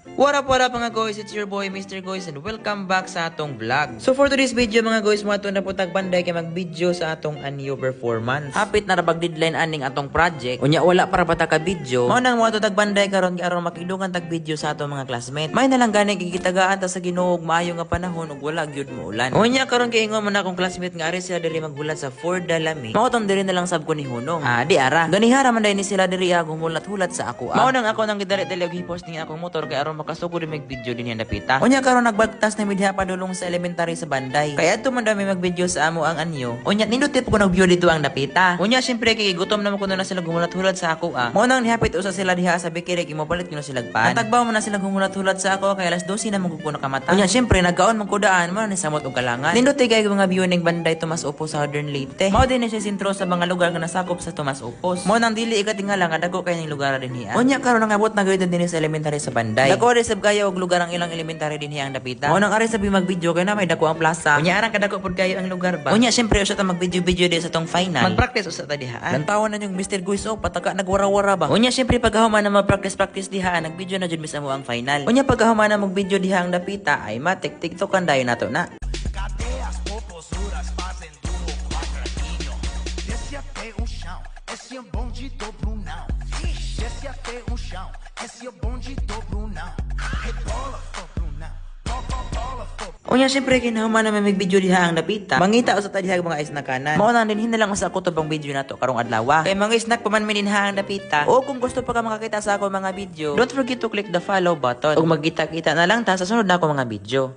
What up mga guys, it's your boy Mr. Guys and welcome back sa atong vlog. So for today's video mga guys, mga na po tagbanday kay mag-video sa atong anyo performance. Hapit na rabag deadline aning atong project. Unya wala para bata ka video. Mao nang mga tagbanday karon aron makidungan tag video sa atong mga classmate. May na lang gani kikitagaan ta sa Ginoo maayo nga panahon ug wala gyud mo ulan. Unya karon kay ingon man akong classmate nga ari sila diri maghulat sa Fort Dalami. Mao tong diri na lang sab ko ni Hunong. Di ara. Ganihara man dai ni sila diri gumulat-hulat sa ako. Mao nang ako nang gidali-dali og hipost ni akong motor kay aron makasugod mag video din yan napita. Unya karon nagbagtas na midha padulong sa elementary sa Banday. Kaya adto man dami mag-video sa amo ang anyo. Unya nindot ko nag-view dito ang napita. Unya syempre kay gutom naman kuno na sila gumulat-hulat sa ako Mao nang nihapit usa sila diha sa bikiri gimopalit kuno sila pan. Natagbaw man na sila gumulat-hulat sa ako kay alas 12 na magkukuno ka mata. Unya syempre nagkaon man kudaan mo ni samot og kalangan. Nindot kay mga view ning Banday Tomas Upos Southern Leyte. Mao din siya sentro sa mga lugar nga nasakop sa Tomas Upos. Mao nang dili ikatingala nga dako kay ning lugar din hiya. Unya karon nangabot na gyud din sa elementary sa Banday. Dako rin sab kaya og lugar ang ilang elementary din hiyang dapita. Mao nang ari sabi mag-video kay na may dako ang plaza. Unya arang kadako pud kayo ang lugar ba. Unya syempre usa ta mag-video di sa tong final. Mag-practice usa ta diha. Lantawan na yung Mr. Guys pataka nagwara-wara ba. Unya syempre pagkahuman na mag-practice diha nag-video na jud misamo ang final. Unya pagkahuman na mag-video diha ang dapita ay matik TikTokan dayon nato na. Cadeias popozuras fazendo o quadradinho. Desce até o chão, esse é o bonde do Brunão. Desce até o chão, esse é o bonde do Brunão. Rebola, for Brunão. Bola, for Unya syempre kinahuman na may video diha ang napita. Mangita usa ta diha mga isnakanan. Mao nang dinhin na lang sa ako tubang video nato karong adlaw. Kay mga snack paman min dinha ang napita. O kung gusto pa ka makakita sa ako mga video, don't forget to click the follow button. Ug magkita-kita na lang ta sa sunod na ako mga video.